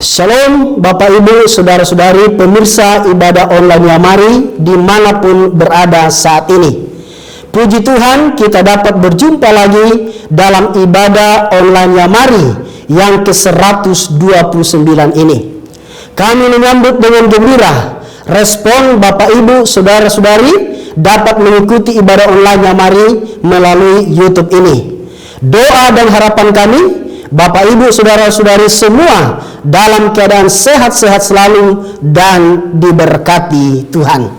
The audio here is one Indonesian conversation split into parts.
Shalom Bapak Ibu Saudara-saudari pemirsa ibadah online Yamari dimanapun berada saat ini. Puji Tuhan kita dapat berjumpa lagi dalam ibadah online Yamari yang ke-129 ini. Kami menyambut dengan gembira respon Bapak Ibu Saudara-saudari dapat mengikuti ibadah online Yamari melalui YouTube ini. Doa dan harapan kami Bapak Ibu Saudara-saudari semua dalam keadaan sehat-sehat selalu dan diberkati Tuhan.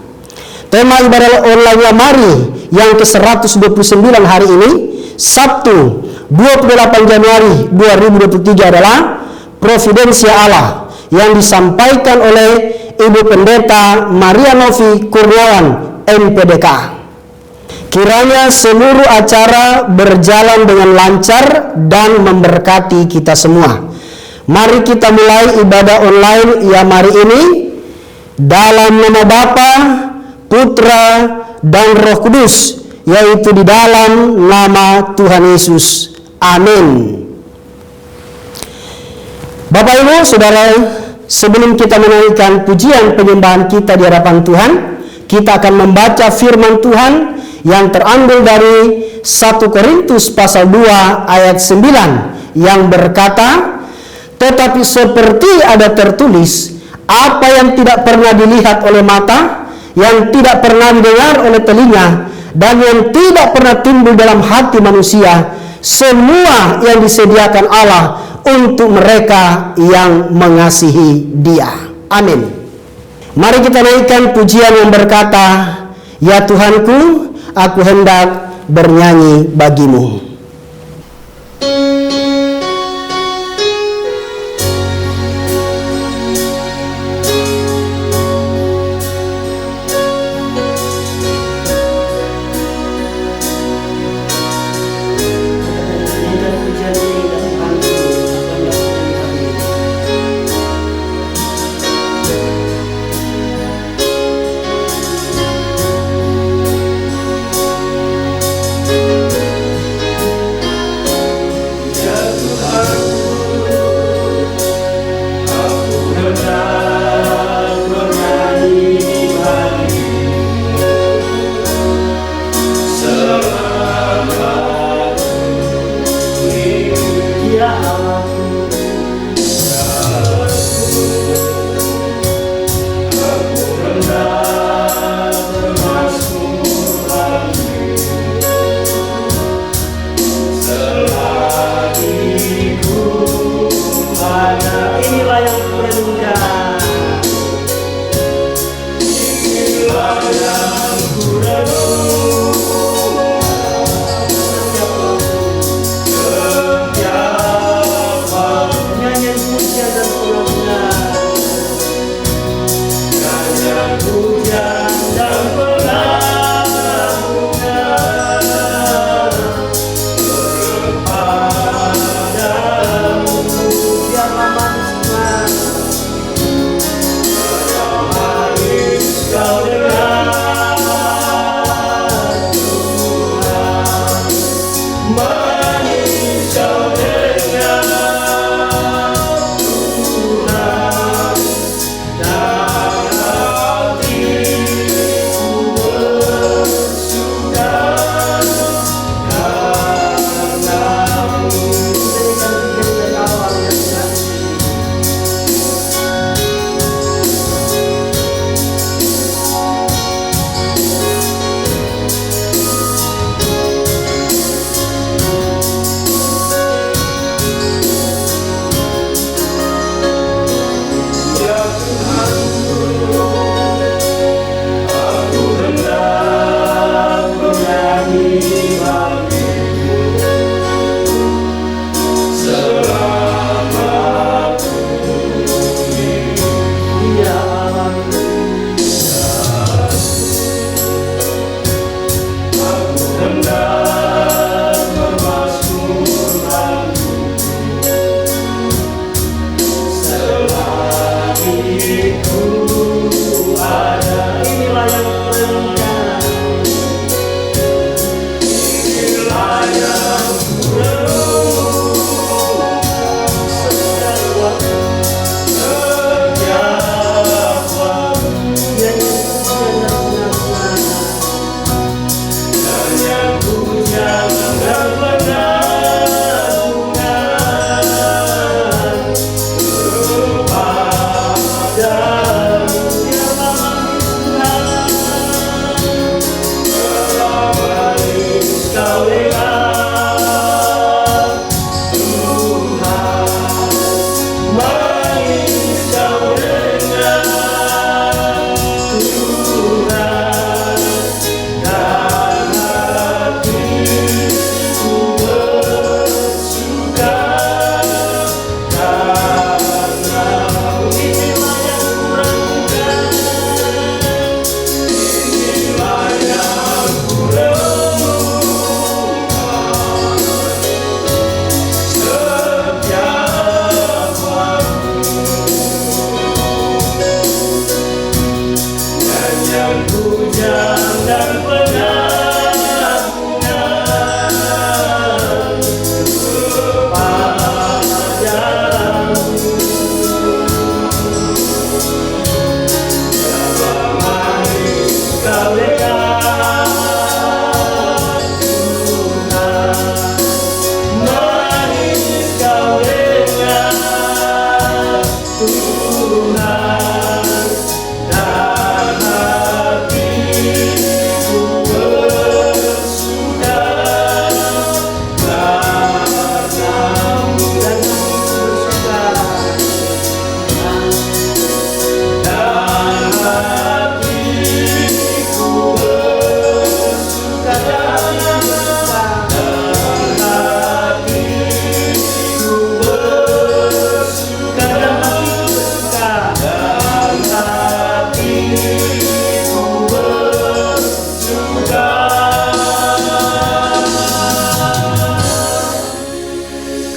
Tema ibadah online Yamari yang ke-129 hari ini, Sabtu 28 Januari 2023 adalah Providensia Allah yang disampaikan oleh Ibu Pendeta Maria Novi Kurniawan, MPDK. Kiranya seluruh acara berjalan dengan lancar dan memberkati kita semua. Mari kita mulai ibadah online Yamari ini dalam nama Bapa, Putra, dan Roh Kudus, yaitu di dalam nama Tuhan Yesus. Amin. Bapak Ibu Saudara, sebelum kita menaikkan pujian penyembahan kita di hadapan Tuhan, kita akan membaca firman Tuhan yang terambil dari 1 Korintus pasal 2 ayat 9 yang berkata, tetapi seperti ada tertulis, apa yang tidak pernah dilihat oleh mata, yang tidak pernah didengar oleh telinga, dan yang tidak pernah timbul dalam hati manusia, semua yang disediakan Allah untuk mereka yang mengasihi Dia. Amin. Mari kita naikkan pujian yang berkata, ya Tuhanku, aku hendak bernyanyi bagimu. Ooh.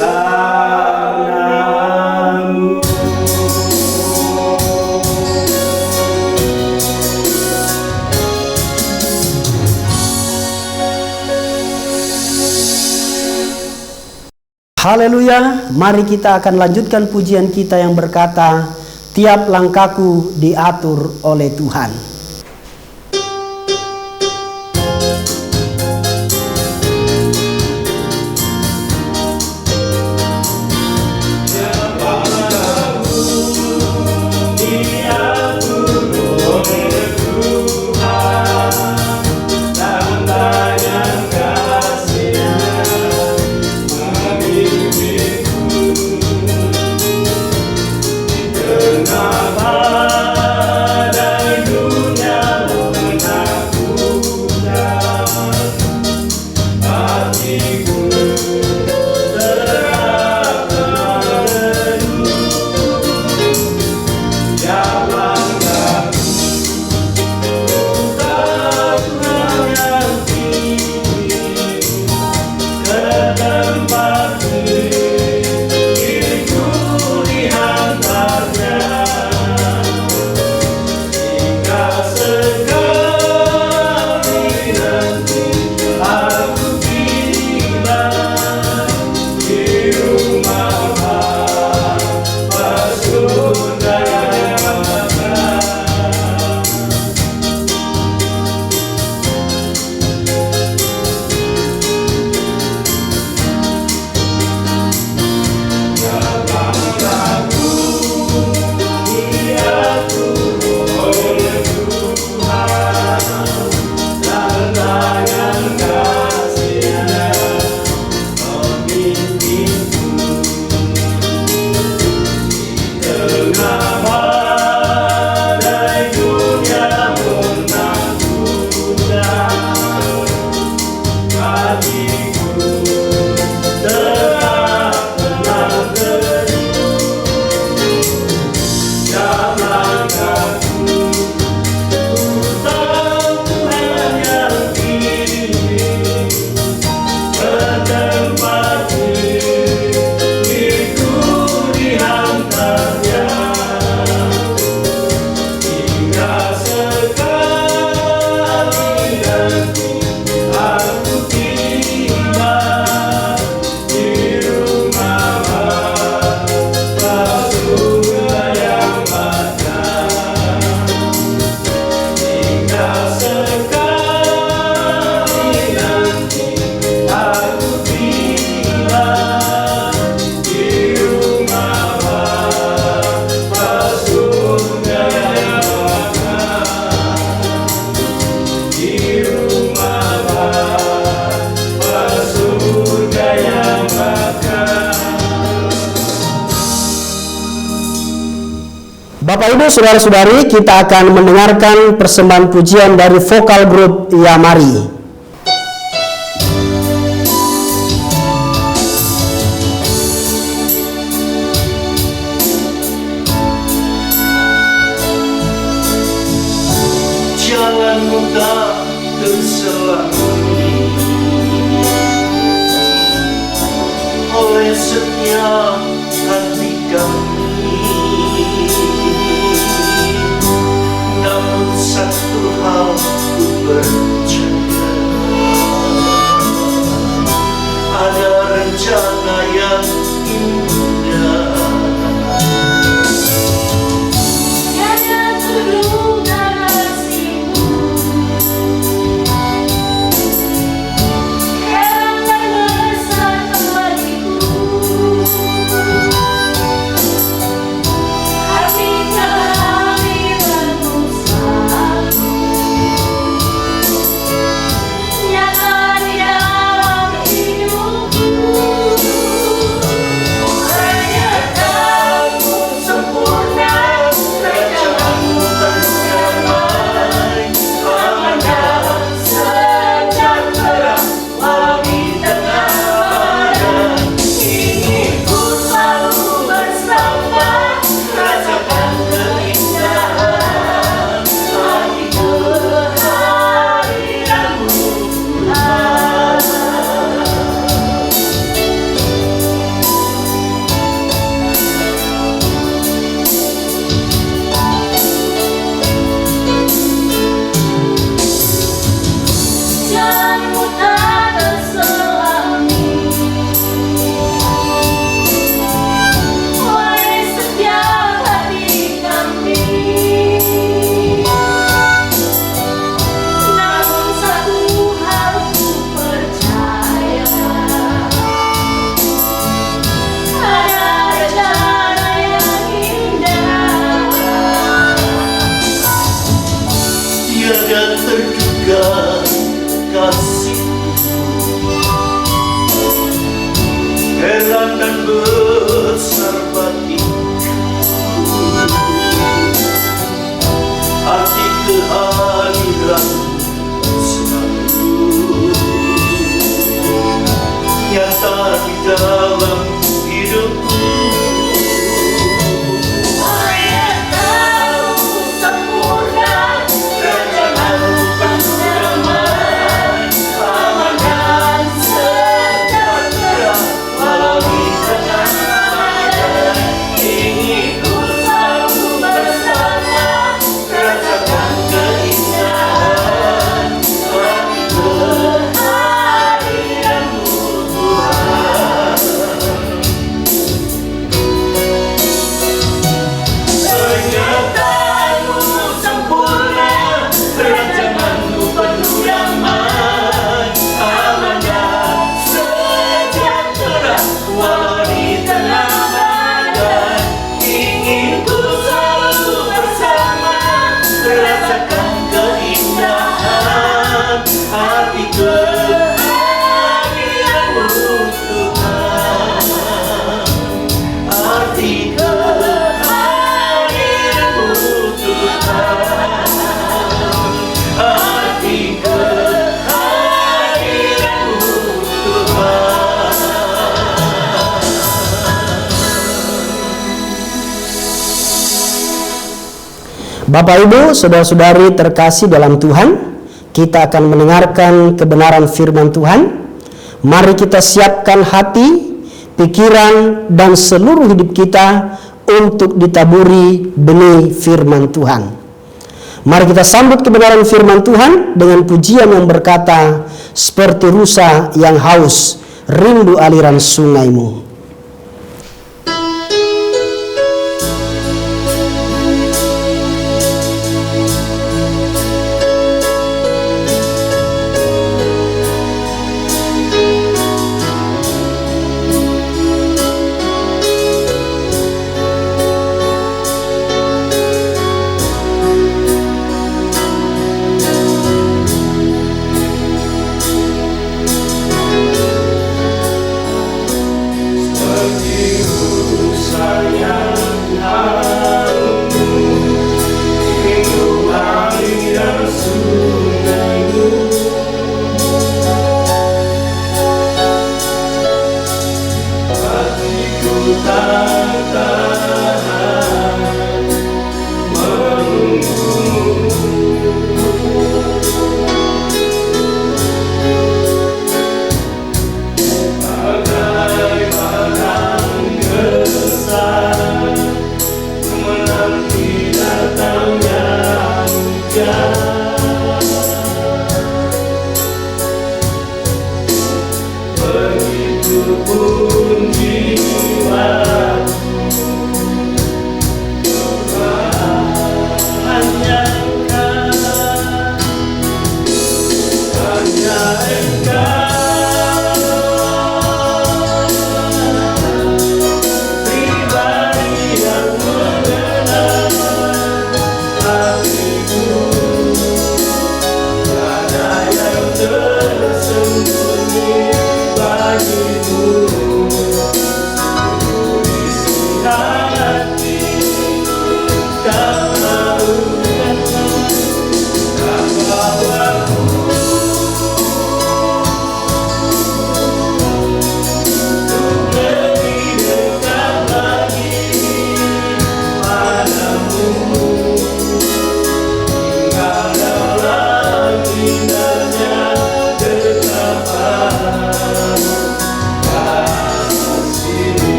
karenamu. Haleluya, mari kita akan lanjutkan pujian kita yang berkata, tiap langkahku diatur oleh Tuhan. Bapak Ibu Saudara-saudari, kita akan mendengarkan persembahan pujian dari vokal grup Yamari. Jalanmu tak terselami oleh setiap hati kami. Namun satu hal ku percaya, ada rencana yang indah. Tiada terduga kasih-Mu, heran dan besar bagiku. Hati kami bermusra, dan besar batinku, arti kehadiran selalu nyata di dalam hidupku. Saya tahu sempurna rencanamu penuh damai, aman dan sejahtera walau di tengah badai. Ingin ku selalu bersama, rasakan keindahan hati kehadiranmu Tuhan. Penyertaanmu sempurna, rancanganmu penuh damai, aman dan sejahtera walau di tengah badai. Ingin ku selalu bersama, rasakan keindahan hati kehadiranmu Tuhan. Arti kehadiranmu Tuhan. Arti kehadiranmu Tuhan. Bapak Ibu, saudara-saudari terkasih dalam Tuhan, kita akan mendengarkan kebenaran firman Tuhan. Mari kita siapkan hati, pikiran, dan seluruh hidup kita untuk ditaburi benih firman Tuhan. Mari kita sambut kebenaran firman Tuhan dengan pujian yang berkata, seperti rusa yang haus, rindu aliran sungaimu.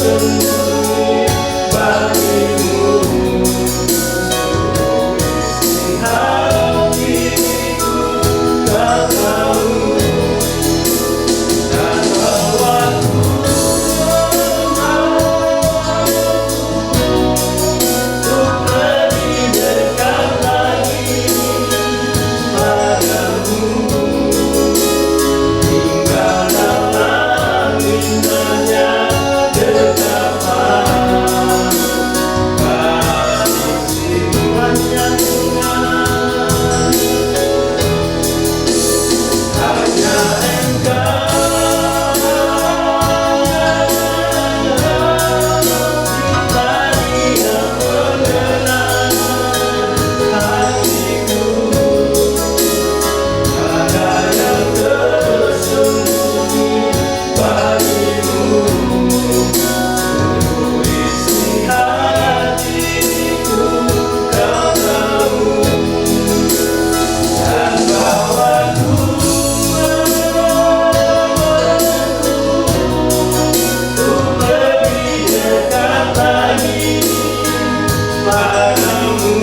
tersembunyi bagimu. Hatiku tak tahu, dan waktu untuk lebih dekat lagi padamu. Hingga dalam indahnya dekapan, kasih simpannya Tuhan. Hanya Engkau pribadi yang mengenal hatiku. Ada yang tersembunyi bagimu, seluruh isi hatiku Kau tahu. Dan bawaku untuk lebih dekat lagi padamu.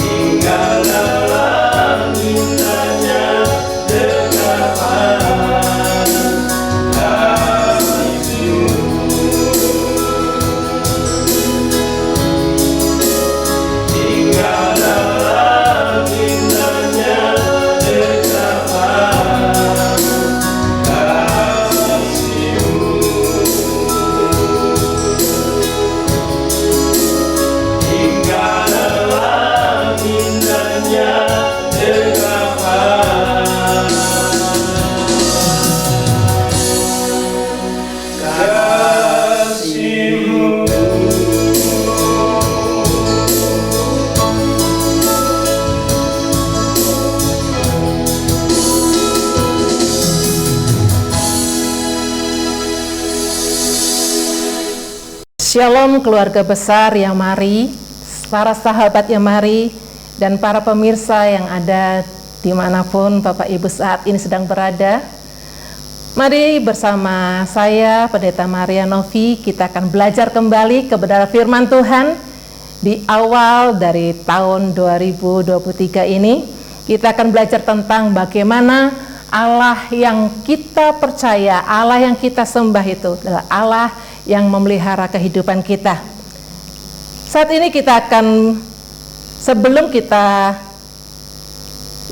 Hingga dalam indahnya dekapan, kasih-Mu. Hingga dalam indahnya dekapan, kasih-Mu. Hingga dalam indahnya dekapan, kasih-Mu. Shalom keluarga besar yang mari, para sahabat yang mari, dan para pemirsa yang ada dimanapun Bapak Ibu saat ini sedang berada. Mari bersama saya, Pendeta Maria Novi, kita akan belajar kembali kebenaran firman Tuhan di awal dari tahun 2023 ini. Kita akan belajar tentang bagaimana Allah yang kita percaya, Allah yang kita sembah itu adalah Allah yang memelihara kehidupan kita. Saat ini kita akan, sebelum kita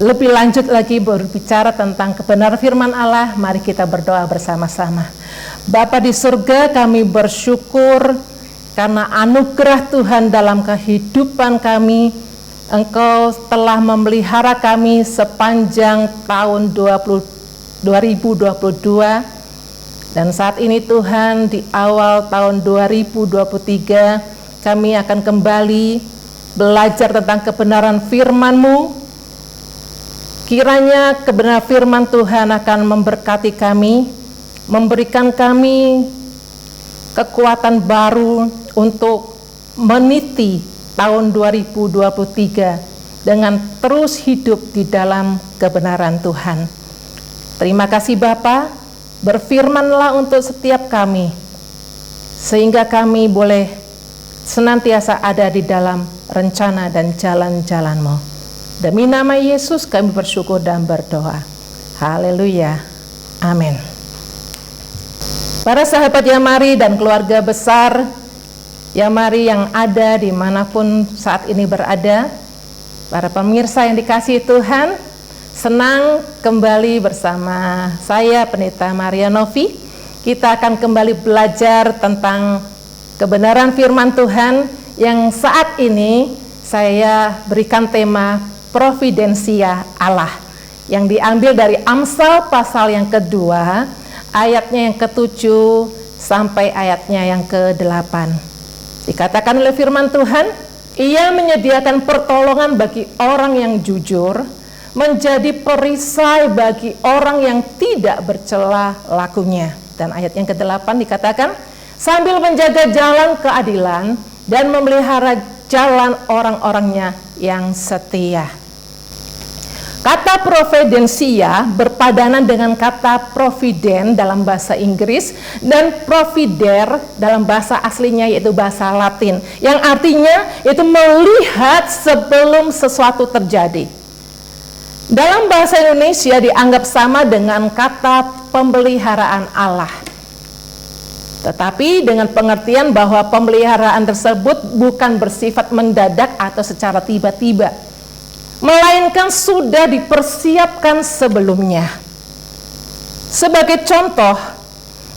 lebih lanjut lagi berbicara tentang kebenaran firman Allah, mari kita berdoa bersama-sama. Bapa di surga, kami bersyukur karena anugerah Tuhan dalam kehidupan kami. Engkau telah memelihara kami sepanjang tahun 2022. Dan saat ini Tuhan, di awal tahun 2023, kami akan kembali belajar tentang kebenaran firman-Mu. Kiranya kebenaran firman Tuhan akan memberkati kami, memberikan kami kekuatan baru untuk meniti tahun 2023 dengan terus hidup di dalam kebenaran Tuhan. Terima kasih Bapa. Berfirmanlah untuk setiap kami, sehingga kami boleh senantiasa ada di dalam rencana dan jalan-jalan-Mu. Demi nama Yesus kami bersyukur dan berdoa. Haleluya. Amin. Para sahabat Yamari dan keluarga besar Yamari yang ada dimanapun saat ini berada, para pemirsa yang dikasihi Tuhan, senang kembali bersama saya Pendeta Maria Novi. Kita akan kembali belajar tentang kebenaran firman Tuhan yang saat ini saya berikan tema Providensia Allah, yang diambil dari Amsal pasal yang kedua, ayatnya yang ke-7 sampai ayatnya yang ke-8. Dikatakan oleh firman Tuhan, Ia menyediakan pertolongan bagi orang yang jujur, menjadi perisai bagi orang yang tidak bercela lakunya. Dan ayat yang ke-8 dikatakan, sambil menjaga jalan keadilan dan memelihara jalan orang-orangnya yang setia. Kata providensia berpadanan dengan kata providen dalam bahasa Inggris dan provider dalam bahasa aslinya yaitu bahasa Latin, yang artinya itu melihat sebelum sesuatu terjadi. Dalam bahasa Indonesia dianggap sama dengan kata pemeliharaan Allah. Tetapi dengan pengertian bahwa pemeliharaan tersebut bukan bersifat mendadak atau secara tiba-tiba, melainkan sudah dipersiapkan sebelumnya. Sebagai contoh,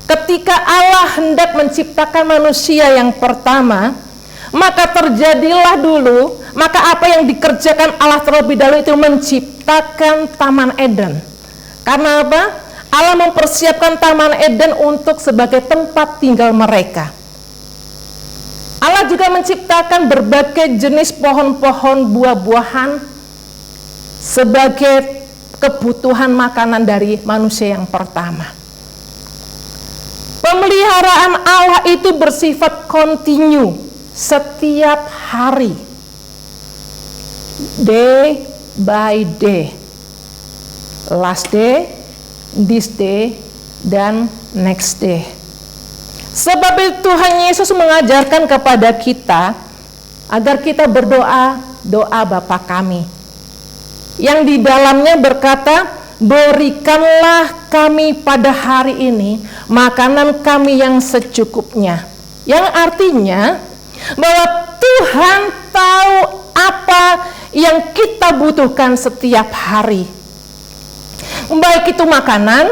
ketika Allah hendak menciptakan manusia yang pertama, maka terjadilah dulu, maka apa yang dikerjakan Allah terlebih dahulu itu menciptakan Taman Eden. Karena apa? Allah mempersiapkan Taman Eden untuk sebagai tempat tinggal mereka. Allah juga menciptakan berbagai jenis pohon-pohon buah-buahan sebagai kebutuhan makanan dari manusia yang pertama. Pemeliharaan Allah itu bersifat kontinu setiap hari, day by day, last day, this day, dan next day. Sebab itu Tuhan Yesus mengajarkan kepada kita agar kita berdoa doa Bapa kami, yang di dalamnya berkata, berikanlah kami pada hari ini makanan kami yang secukupnya. Yang artinya bahwa Tuhan tahu apa yang kita butuhkan setiap hari. Baik itu makanan,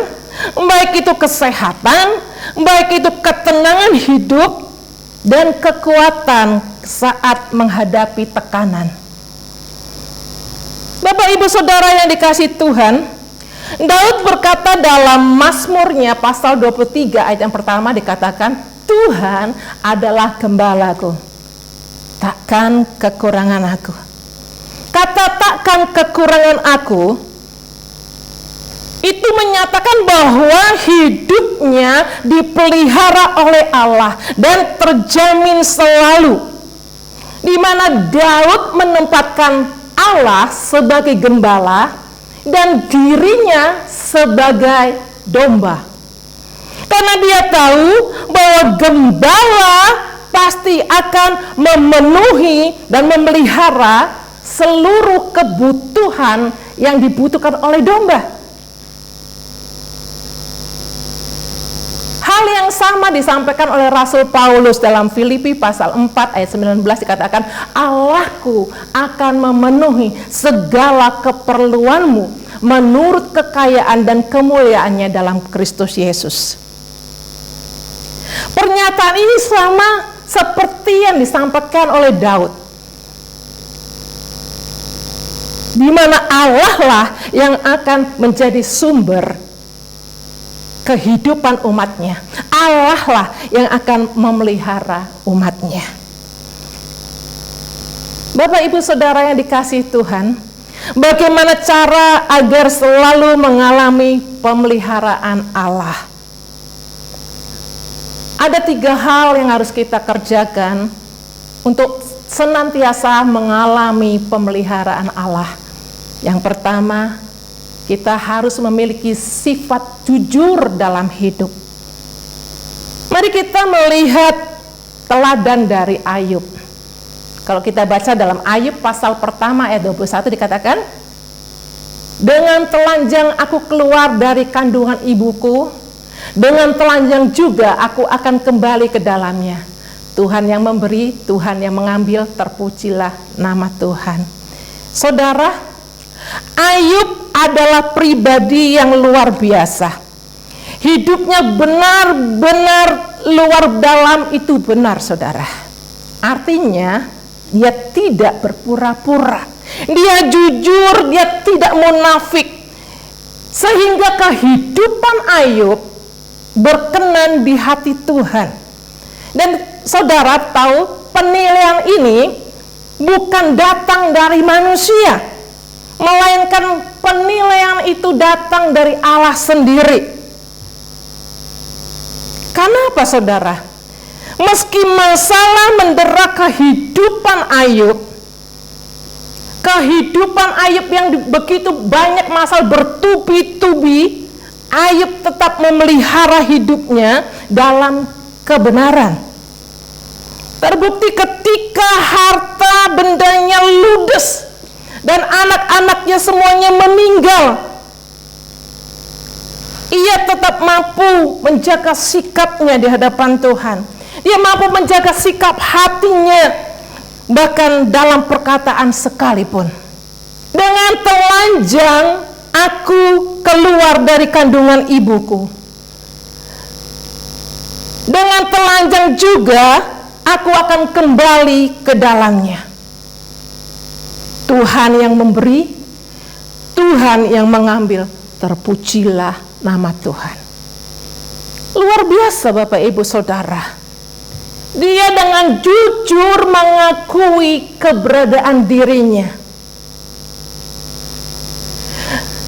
baik itu kesehatan, baik itu ketenangan hidup, dan kekuatan saat menghadapi tekanan. Bapak Ibu Saudara yang dikasihi Tuhan, Daud berkata dalam Mazmurnya pasal 23 ayat yang pertama dikatakan, Tuhan adalah gembalaku, takkan kekurangan aku. Kata takkan kekurangan aku itu menyatakan bahwa hidupnya dipelihara oleh Allah dan terjamin selalu, di mana Daud menempatkan Allah sebagai gembala dan dirinya sebagai domba. Karena dia tahu bahwa gembala pasti akan memenuhi dan memelihara seluruh kebutuhan yang dibutuhkan oleh domba. Hal yang sama disampaikan oleh Rasul Paulus dalam Filipi pasal 4 ayat 19 dikatakan, Allahku akan memenuhi segala keperluanmu menurut kekayaan dan kemuliaannya dalam Kristus Yesus. Pernyataan ini sama seperti yang disampaikan oleh Daud, di mana Allah lah yang akan menjadi sumber kehidupan umatnya. Allah lah yang akan memelihara umatnya. Bapak Ibu Saudara yang dikasihi Tuhan, bagaimana cara agar selalu mengalami pemeliharaan Allah? Ada 3 hal yang harus kita kerjakan untuk senantiasa mengalami pemeliharaan Allah. Yang pertama, kita harus memiliki sifat jujur dalam hidup. Mari kita melihat teladan dari Ayub. Kalau kita baca dalam Ayub pasal pertama ayat 21 dikatakan, dengan telanjang aku keluar dari kandungan ibuku, dengan telanjang juga aku akan kembali ke dalamnya. Tuhan yang memberi, Tuhan yang mengambil, terpujilah nama Tuhan. Saudara, Ayub adalah pribadi yang luar biasa. Hidupnya benar-benar luar dalam itu benar, saudara. Artinya, dia tidak berpura-pura. Dia jujur, dia tidak munafik. Sehingga kehidupan Ayub berkenan di hati Tuhan. Dan saudara tahu, penilaian ini bukan datang dari manusia, melainkan penilaian itu datang dari Allah sendiri. Kenapa saudara? Meski masalah mendera kehidupan Ayub yang begitu banyak masalah bertubi-tubi bertubi-tubi Ayub tetap memelihara hidupnya dalam kebenaran. Terbukti ketika harta bendanya ludes dan anak-anaknya semuanya meninggal, ia tetap mampu menjaga sikapnya di hadapan Tuhan. Dia mampu menjaga sikap hatinya, bahkan dalam perkataan sekalipun. Dengan telanjang aku keluar dari kandungan ibuku. Dengan telanjang juga aku akan kembali ke dalamnya. Tuhan yang memberi, Tuhan yang mengambil, terpujilah nama Tuhan. Luar biasa Bapak Ibu Saudara. Dia dengan jujur mengakui keberadaan dirinya.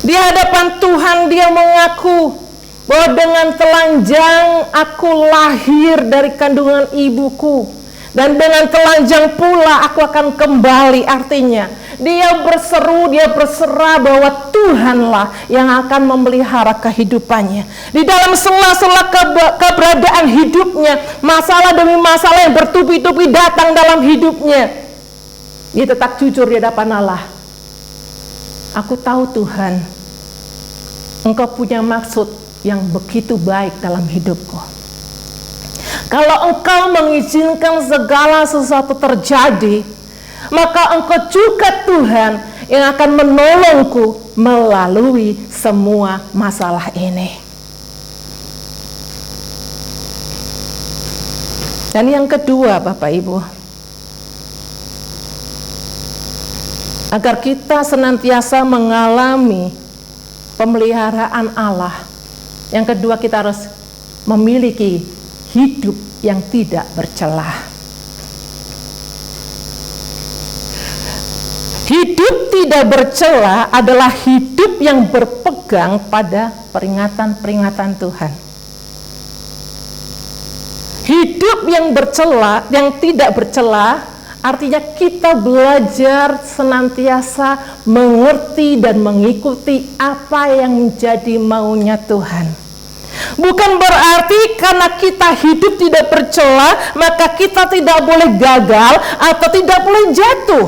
Di hadapan Tuhan dia mengaku bahwa dengan telanjang aku lahir dari kandungan ibuku, dan dengan telanjang pula aku akan kembali. Artinya dia berseru, dia berserah bahwa Tuhanlah yang akan memelihara kehidupannya. Di dalam sela-sela keberadaan hidupnya, masalah demi masalah yang bertubi-tubi datang dalam hidupnya, dia tetap jujur di hadapan Allah. Aku tahu Tuhan, Engkau punya maksud yang begitu baik dalam hidupku. Kalau Engkau mengizinkan segala sesuatu terjadi, maka Engkau juga Tuhan yang akan menolongku melalui semua masalah ini. Dan yang kedua Bapak Ibu, agar kita senantiasa mengalami pemeliharaan Allah, yang kedua kita harus memiliki hidup yang tidak bercelah. Hidup tidak bercela adalah hidup yang berpegang pada peringatan-peringatan Tuhan. Hidup yang bercela, yang tidak bercela, artinya kita belajar senantiasa mengerti dan mengikuti apa yang menjadi maunya Tuhan. Bukan berarti karena kita hidup tidak bercela, maka kita tidak boleh gagal atau tidak boleh jatuh.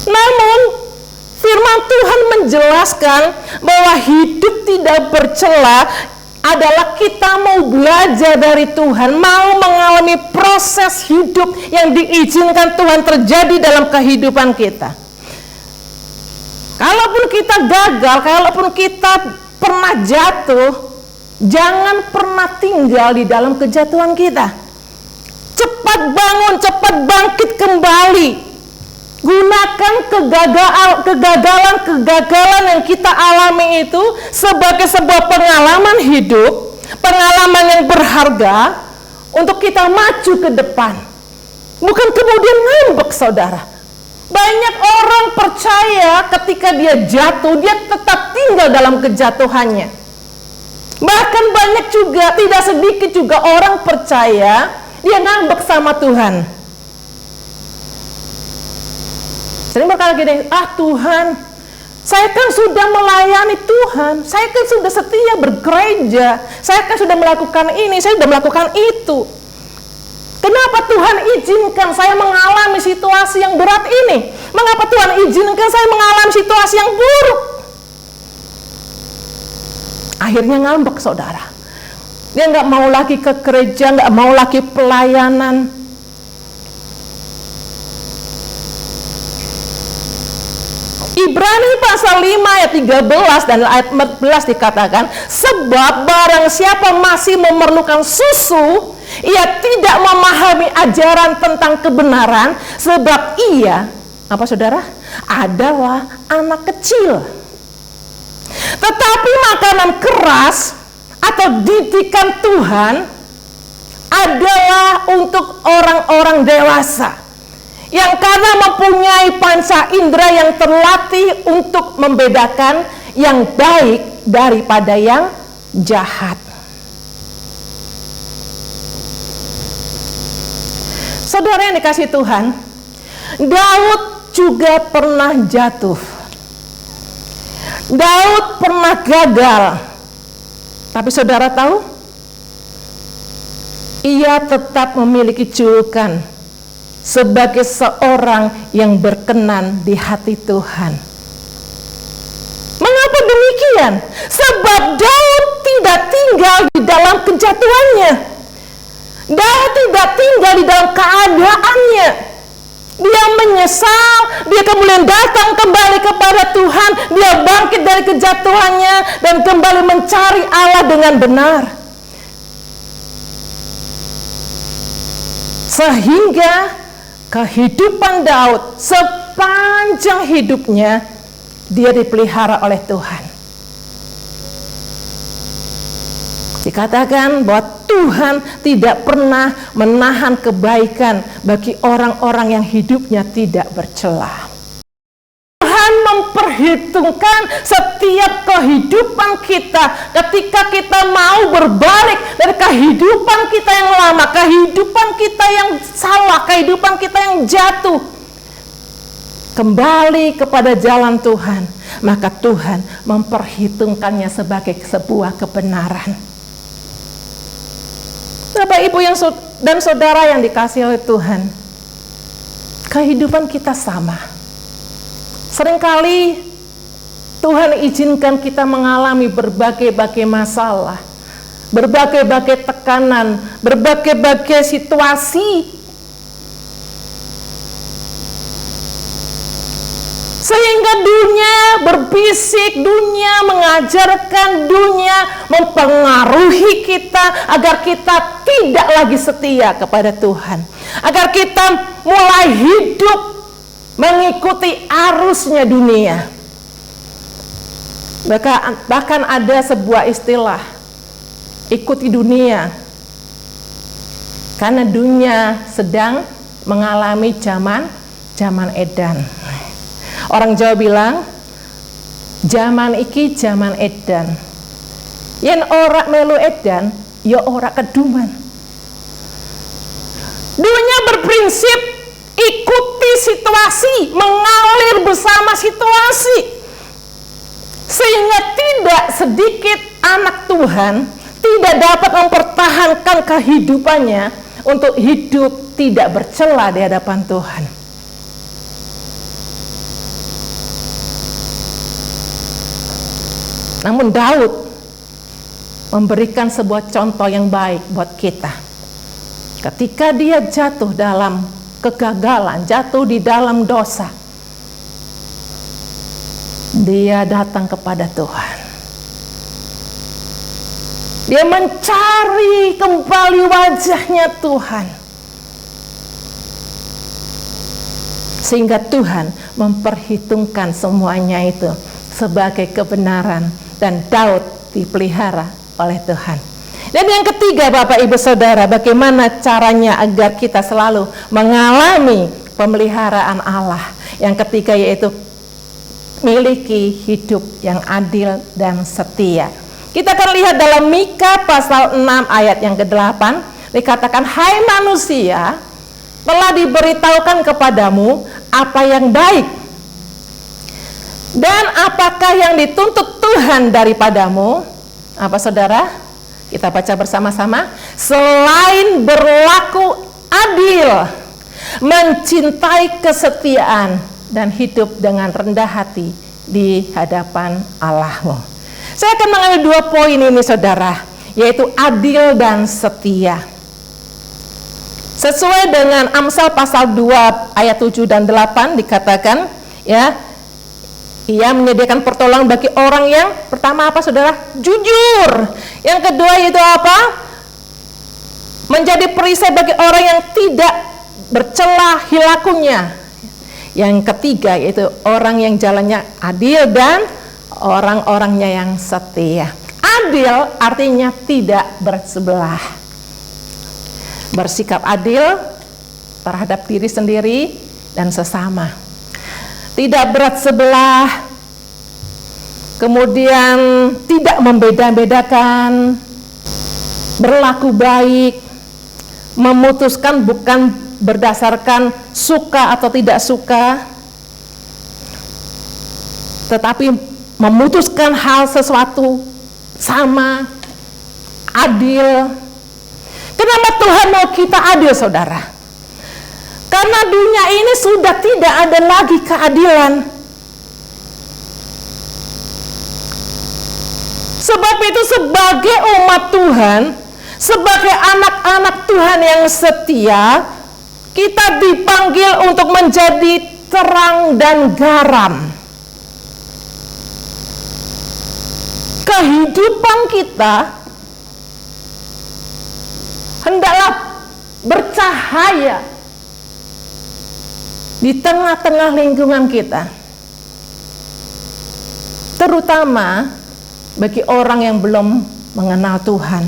Namun firman Tuhan menjelaskan bahwa hidup tidak bercela adalah kita mau belajar dari Tuhan, mau mengalami proses hidup yang diizinkan Tuhan terjadi dalam kehidupan kita. Kalaupun kita gagal, kalaupun kita pernah jatuh, jangan pernah tinggal di dalam kejatuhan kita. Cepat bangun, cepat bangkit kembali. Gunakan kegagalan yang kita alami itu sebagai sebuah pengalaman hidup, pengalaman yang berharga untuk kita maju ke depan. Bukan kemudian ngambek, saudara. Banyak orang percaya ketika dia jatuh, dia tetap tinggal dalam kejatuhannya. Bahkan banyak juga, tidak sedikit juga orang percaya dia ngambek sama Tuhan. Sering berkata gini, Tuhan, saya kan sudah melayani Tuhan, saya kan sudah setia bergereja, saya kan sudah melakukan ini, saya sudah melakukan itu. Kenapa Tuhan izinkan saya mengalami situasi yang berat ini? Mengapa Tuhan izinkan saya mengalami situasi yang buruk? Akhirnya ngambek, saudara. Dia nggak mau lagi ke gereja, nggak mau lagi pelayanan. Ibrani pasal 5 ayat 13 dan ayat 14 dikatakan, sebab barang siapa masih memerlukan susu, ia tidak memahami ajaran tentang kebenaran, sebab ia, apa saudara? Adalah anak kecil. Tetapi makanan keras atau didikan Tuhan adalah untuk orang-orang dewasa, yang karena mempunyai panca indera yang terlatih untuk membedakan yang baik daripada yang jahat. Saudara yang dikasihi Tuhan, Daud juga pernah jatuh. Daud pernah gagal, tapi saudara tahu, ia tetap memiliki julukan sebagai seorang yang berkenan di hati Tuhan. Mengapa demikian? Sebab Daud tidak tinggal di dalam kejatuhannya. Daud tidak tinggal di dalam keadaannya. Dia menyesal, dia kemudian datang kembali kepada Tuhan, dia bangkit dari kejatuhannya dan kembali mencari Allah dengan benar. Sehingga kehidupan Daud sepanjang hidupnya dia dipelihara oleh Tuhan. Dikatakan bahwa Tuhan tidak pernah menahan kebaikan bagi orang-orang yang hidupnya tidak bercela. Tuhan memperhitungkan setiap kehidupan kita ketika kita mau berbalik dari kehidupan kita yang lama, kehidupan kita yang salah, kehidupan kita yang jatuh, kembali kepada jalan Tuhan, maka Tuhan memperhitungkannya sebagai sebuah kebenaran. Bapak, Ibu dan saudara yang dikasihi oleh Tuhan, kehidupan kita sama. Seringkali Tuhan izinkan kita mengalami berbagai-bagai masalah, berbagai-bagai tekanan, berbagai-bagai situasi, sehingga dunia berbisik, dunia mengajarkan, dunia mempengaruhi kita agar kita tidak lagi setia kepada Tuhan, agar kita mulai hidup mengikuti arusnya dunia. Bahkan ada sebuah istilah, ikuti dunia, karena dunia sedang mengalami zaman edan. Orang Jawa bilang, zaman iki zaman edan. Yen ora melu edan, ya ora keduman. Dunia berprinsip ikuti situasi, mengalir bersama situasi. Sehingga tidak sedikit anak Tuhan tidak dapat mempertahankan kehidupannya untuk hidup tidak bercela di hadapan Tuhan. Namun Daud memberikan sebuah contoh yang baik buat kita. Ketika dia jatuh dalam kegagalan, jatuh di dalam dosa, dia datang kepada Tuhan. Dia mencari kembali wajahnya Tuhan. Sehingga Tuhan memperhitungkan semuanya itu sebagai kebenaran. Dan Daud dipelihara oleh Tuhan. Dan yang ketiga, Bapak Ibu Saudara, bagaimana caranya agar kita selalu mengalami pemeliharaan Allah. Yang ketiga yaitu miliki hidup yang adil dan setia. Kita akan lihat dalam Mika pasal 6 ayat yang ke-8, dikatakan, hai manusia, telah diberitahukan kepadamu apa yang baik. Dan apakah yang dituntut Tuhan daripadamu? Apa saudara? Kita baca bersama-sama. Selain berlaku adil, mencintai kesetiaan, dan hidup dengan rendah hati di hadapan Allahmu. Saya akan mengambil 2 poin ini saudara, yaitu adil dan setia. Sesuai dengan Amsal pasal 2 ayat 7 dan 8 dikatakan, ya, ia menyediakan pertolongan bagi orang yang pertama apa saudara? Jujur. Yang kedua itu apa? Menjadi perisai bagi orang yang tidak bercela hilakunya. Yang ketiga yaitu orang yang jalannya adil dan orang-orangnya yang setia. Adil artinya tidak bersebelah. Bersikap adil terhadap diri sendiri dan sesama. Tidak berat sebelah, kemudian tidak membeda-bedakan, berlaku baik, memutuskan bukan berdasarkan suka atau tidak suka, tetapi memutuskan hal sesuatu sama, adil. Kenapa Tuhan mau kita adil, saudara? Karena dunia ini sudah tidak ada lagi keadilan. Sebab itu sebagai umat Tuhan, sebagai anak-anak Tuhan yang setia, kita dipanggil untuk menjadi terang dan garam. Kehidupan kita hendaklah bercahaya di tengah-tengah lingkungan kita, terutama bagi orang yang belum mengenal Tuhan.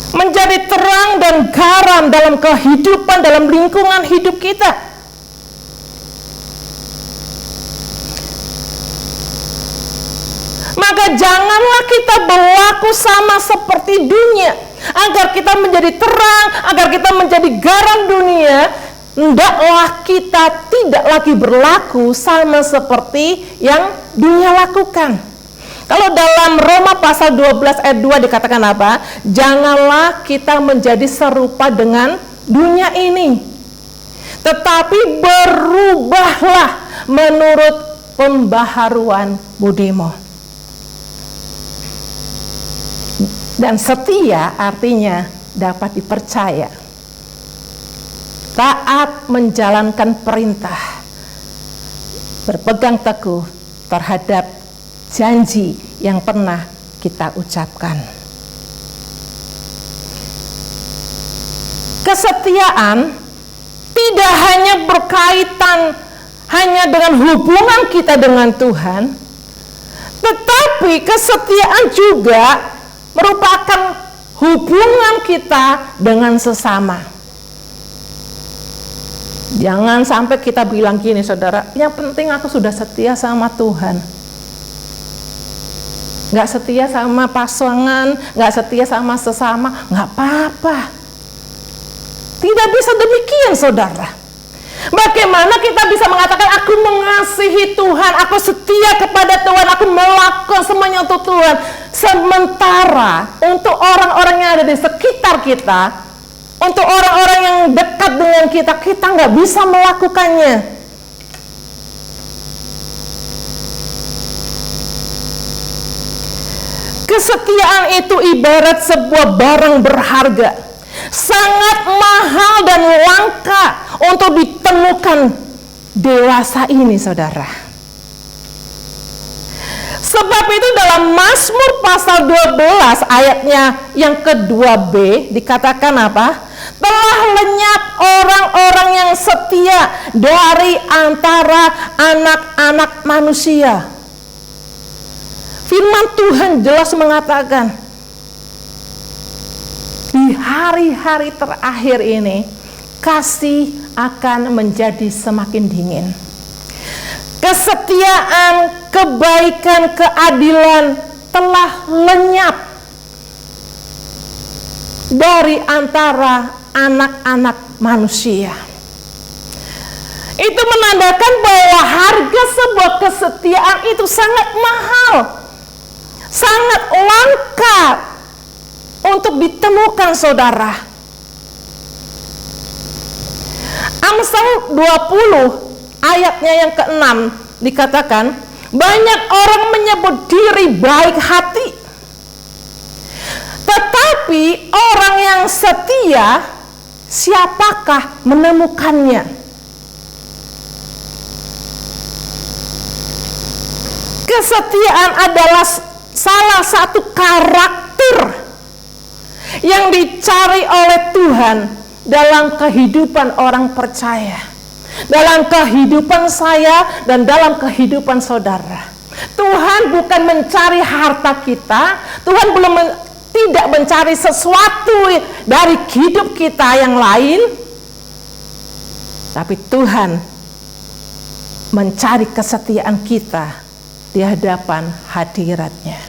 Menjadi terang dan garam dalam kehidupan, dalam lingkungan hidup kita. Maka janganlah kita berlaku sama seperti dunia, agar kita menjadi terang, agar kita menjadi garam dunia. Hendaklah kita tidak lagi berlaku sama seperti yang dunia lakukan. Kalau dalam Roma pasal 12 ayat 2 dikatakan apa? Janganlah kita menjadi serupa dengan dunia ini, tetapi berubahlah menurut pembaharuan budimu. Dan setia artinya dapat dipercaya, taat menjalankan perintah, berpegang teguh terhadap janji yang pernah kita ucapkan. Kesetiaan tidak hanya berkaitan hanya dengan hubungan kita dengan Tuhan, tetapi kesetiaan juga merupakan hubungan kita dengan sesama. Jangan sampai kita bilang gini, saudara, yang penting aku sudah setia sama Tuhan. Nggak setia sama pasangan, nggak setia sama sesama, nggak apa-apa. Tidak bisa demikian, saudara. Bagaimana kita bisa mengatakan aku mengasihi Tuhan, aku setia kepada Tuhan, aku melakukan semuanya untuk Tuhan, sementara untuk orang-orang yang ada di sekitar kita, untuk orang-orang yang dekat dengan kita, kita nggak bisa melakukannya. Kesetiaan itu ibarat sebuah barang berharga, sangat mahal dan langka untuk ditemukan dewasa ini, saudara. Sebab itu dalam Mazmur pasal 12 ayatnya yang ke-2b dikatakan apa? Telah lenyap orang-orang yang setia dari antara anak-anak manusia. Firman Tuhan jelas mengatakan, di hari-hari terakhir ini kasih akan menjadi semakin dingin. Kesetiaan, kebaikan, keadilan telah lenyap dari antara anak-anak manusia. Itu menandakan bahwa harga sebuah kesetiaan itu sangat mahal, sangat langka untuk ditemukan, saudara. Amsal 20 ayatnya yang ke-6 dikatakan, banyak orang menyebut diri baik hati, tetapi orang yang setia, siapakah menemukannya? Kesetiaan adalah salah satu karakter yang dicari oleh Tuhan dalam kehidupan orang percaya, dalam kehidupan saya dan dalam kehidupan saudara. Tuhan bukan mencari harta kita, Tuhan tidak mencari sesuatu dari hidup kita yang lain, tapi Tuhan mencari kesetiaan kita di hadapan hadirat-Nya.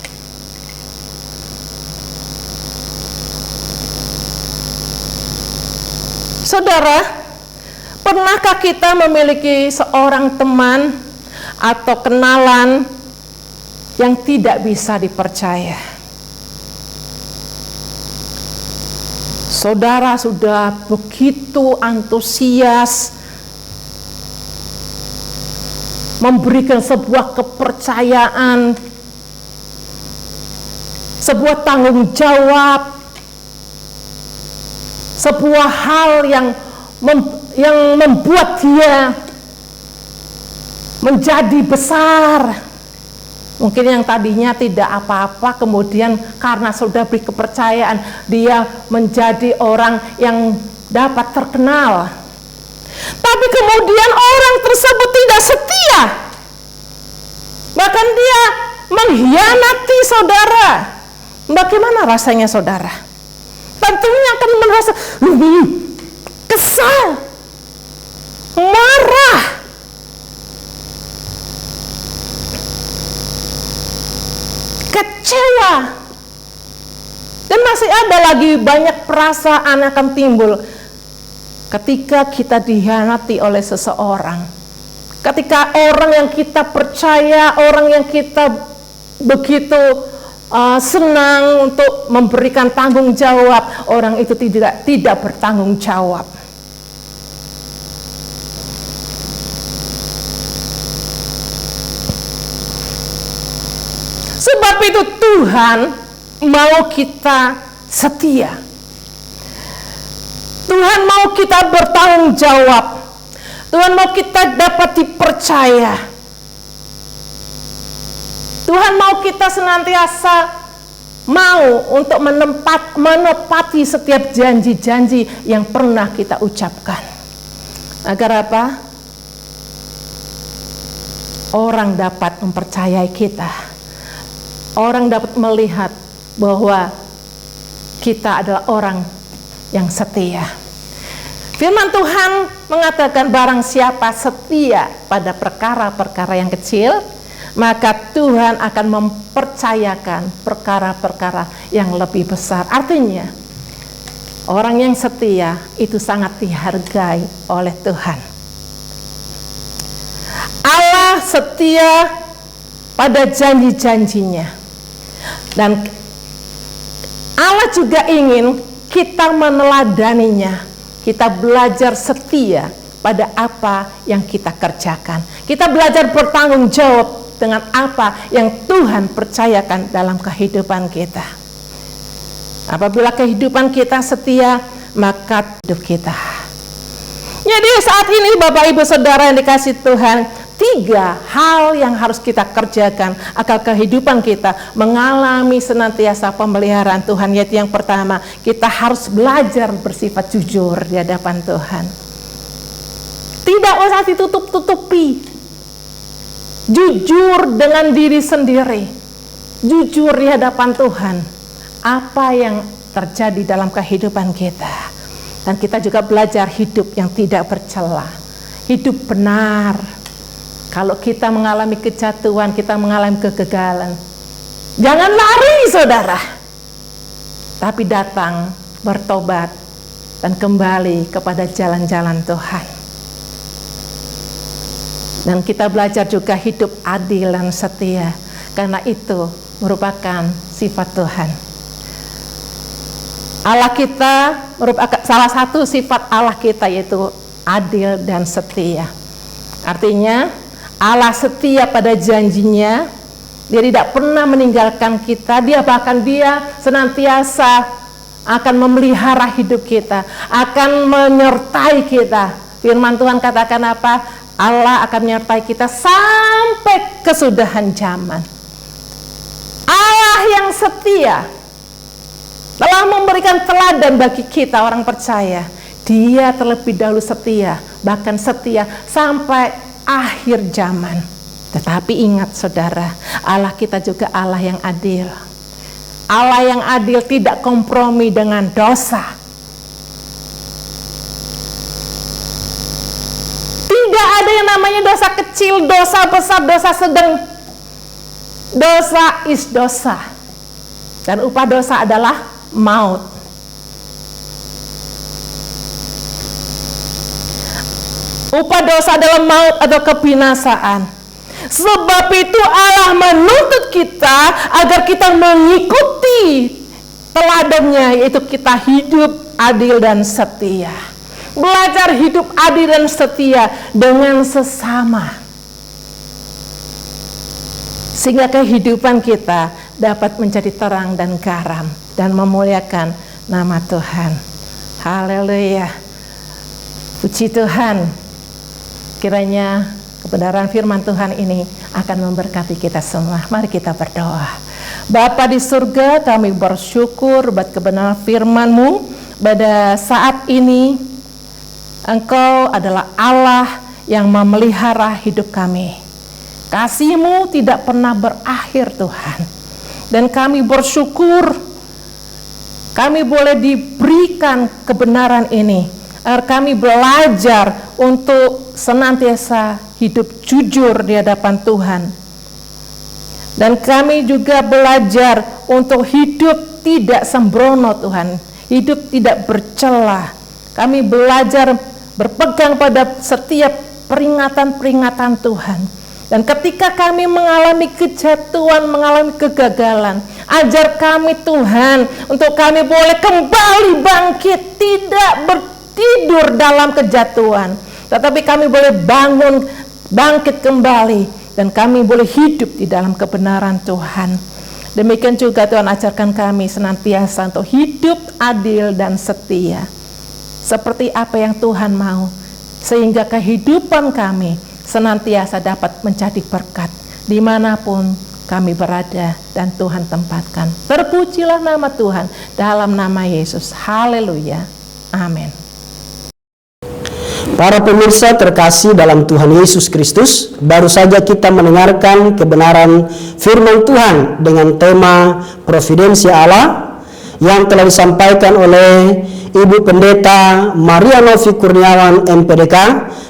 Saudara, pernahkah kita memiliki seorang teman atau kenalan yang tidak bisa dipercaya. Saudara sudah begitu antusias memberikan sebuah kepercayaan, sebuah tanggung jawab, sebuah hal yang membuat dia menjadi besar. Mungkin yang tadinya tidak apa-apa, kemudian karena sudah beri kepercayaan, dia menjadi orang yang dapat terkenal. Tapi kemudian orang tersebut tidak setia, bahkan dia mengkhianati saudara. Bagaimana rasanya saudara? Tentunya akan merasa kesal, marah, kecewa, dan masih ada lagi banyak perasaan akan timbul ketika kita dikhianati oleh seseorang, ketika orang yang kita percaya, orang yang kita begitu senang untuk memberikan tanggung jawab, orang itu tidak bertanggung jawab. Sebab itu Tuhan mau kita setia. Tuhan mau kita bertanggung jawab. Tuhan mau kita dapat dipercaya. Tuhan mau kita senantiasa mau untuk menepati setiap janji-janji yang pernah kita ucapkan. Agar apa? Orang dapat mempercayai kita. Orang dapat melihat bahwa kita adalah orang yang setia. Firman Tuhan mengatakan barang siapa setia pada perkara-perkara yang kecil, maka Tuhan akan mempercayakan perkara-perkara yang lebih besar. Artinya, orang yang setia itu sangat dihargai oleh Tuhan. Allah setia pada janji-janjinya. Dan Allah juga ingin kita meneladaninya. Kita belajar setia pada apa yang kita kerjakan. Kita belajar bertanggung jawab dengan apa yang Tuhan percayakan dalam kehidupan kita. Apabila kehidupan kita setia, maka hidup kita. Jadi saat ini Bapak Ibu Saudara yang dikasihi Tuhan, 3 hal yang harus kita kerjakan agar kehidupan kita mengalami senantiasa pemeliharaan Tuhan. Yaitu yang pertama, kita harus belajar bersifat jujur di hadapan Tuhan. Tidak usah ditutup-tutupi. Jujur dengan diri sendiri. Jujur di hadapan Tuhan. Apa yang terjadi dalam kehidupan kita. Dan kita juga belajar hidup yang tidak bercela. Hidup benar. Kalau kita mengalami kejatuhan, kita mengalami kegagalan, jangan lari saudara, tapi datang bertobat dan kembali kepada jalan-jalan Tuhan. Dan kita belajar juga hidup adil dan setia, karena itu merupakan sifat Tuhan. Allah kita merupakan salah satu sifat Allah kita, yaitu adil dan setia. Artinya Allah setia pada janjinya. Dia tidak pernah meninggalkan kita. Dia senantiasa akan memelihara hidup kita, akan menyertai kita. Firman Tuhan katakan apa? Allah akan menyertai kita sampai kesudahan zaman. Allah yang setia telah memberikan teladan bagi kita orang percaya. Dia terlebih dahulu setia, bahkan setia sampai akhir zaman. Tetapi ingat saudara, Allah kita juga Allah yang adil. Allah yang adil tidak kompromi dengan dosa. Tidak ada yang namanya dosa kecil, dosa besar, dosa sedang. Dosa is dosa. Dan upah dosa adalah maut. Upah dosa adalah maut atau kebinasaan. Sebab itu Allah menuntut kita agar kita mengikuti teladannya, yaitu kita hidup adil dan setia. Belajar hidup adil dan setia dengan sesama, sehingga kehidupan kita dapat menjadi terang dan garam dan memuliakan nama Tuhan. Haleluya. Puji Tuhan. Kiranya kebenaran firman Tuhan ini akan memberkati kita semua. Mari kita berdoa. Bapa di surga, kami bersyukur buat kebenaran firman-Mu. Pada saat ini Engkau adalah Allah yang memelihara hidup kami. Kasih-Mu tidak pernah berakhir Tuhan. Dan kami bersyukur kami boleh diberikan kebenaran ini, agar kami belajar untuk senantiasa hidup jujur di hadapan Tuhan. Dan kami juga belajar untuk hidup tidak sembrono Tuhan, hidup tidak bercela. Kami belajar berpegang pada setiap peringatan-peringatan Tuhan. Dan ketika kami mengalami kejatuhan, mengalami kegagalan, ajar kami Tuhan untuk kami boleh kembali bangkit, tidak bertidur dalam kejatuhan, tetapi kami boleh bangun, bangkit kembali, dan kami boleh hidup di dalam kebenaran Tuhan. Demikian juga Tuhan ajarkan kami senantiasa untuk hidup adil dan setia, seperti apa yang Tuhan mau, sehingga kehidupan kami senantiasa dapat menjadi berkat dimanapun kami berada dan Tuhan tempatkan. Terpujilah nama Tuhan dalam nama Yesus. Haleluya. Amin. Para pemirsa terkasih dalam Tuhan Yesus Kristus, baru saja kita mendengarkan kebenaran firman Tuhan dengan tema Providensi Allah yang telah disampaikan oleh Ibu Pendeta Maria Novi Kurniawan MPDK.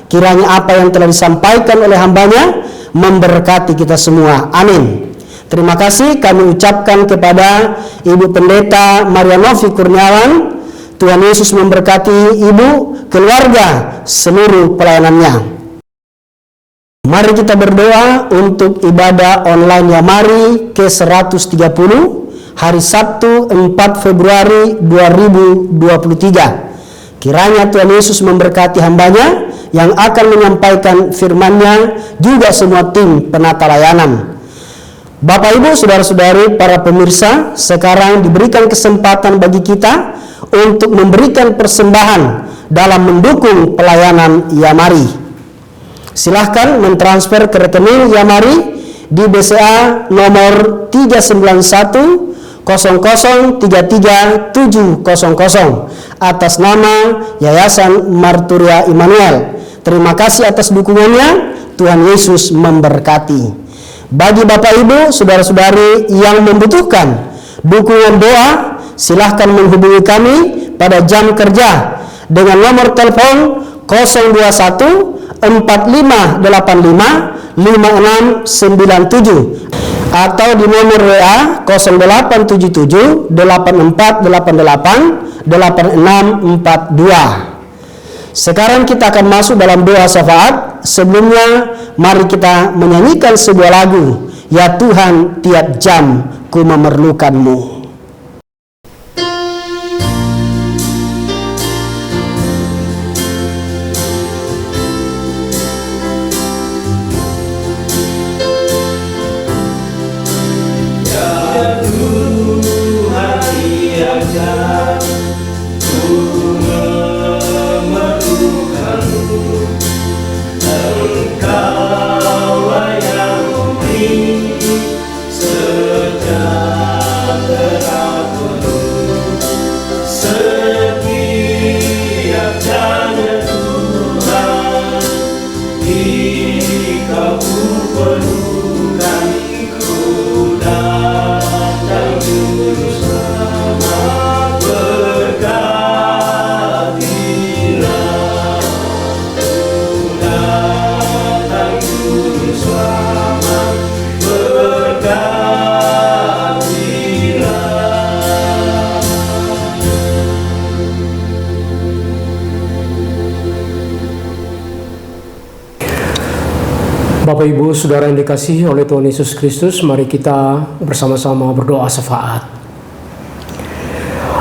Kiranya apa yang telah disampaikan oleh hambanya memberkati kita semua. Amin. Terima kasih kami ucapkan kepada Ibu Pendeta Maria Novi Kurniawan. Tuhan Yesus memberkati Ibu, keluarga, seluruh pelayanannya. Mari kita berdoa untuk ibadah online Yamari ke-130 hari Sabtu 4 Februari 2023. Kiranya Tuhan Yesus memberkati hambanya yang akan menyampaikan firman-Nya, juga semua tim penata layanan. Bapak Ibu, saudara-saudari, para pemirsa, sekarang diberikan kesempatan bagi kita untuk memberikan persembahan dalam mendukung pelayanan Yamari. Silahkan mentransfer ke rekening Yamari di BCA nomor 391 0033 700 atas nama Yayasan Marturia Immanuel. Terima kasih atas dukungannya. Tuhan Yesus memberkati. Bagi Bapak Ibu, saudara-saudari yang membutuhkan dukungan doa, silahkan menghubungi kami pada jam kerja dengan nomor telepon 021 4585 5697 atau di nomor WA 0877 8488 8642. Sekarang kita akan masuk dalam doa syafaat. Sebelumnya mari kita menyanyikan sebuah lagu, Ya Tuhan tiap jam ku memerlukanmu. Bapak Ibu Saudara yang dikasihi oleh Tuhan Yesus Kristus, mari kita bersama-sama berdoa syafaat.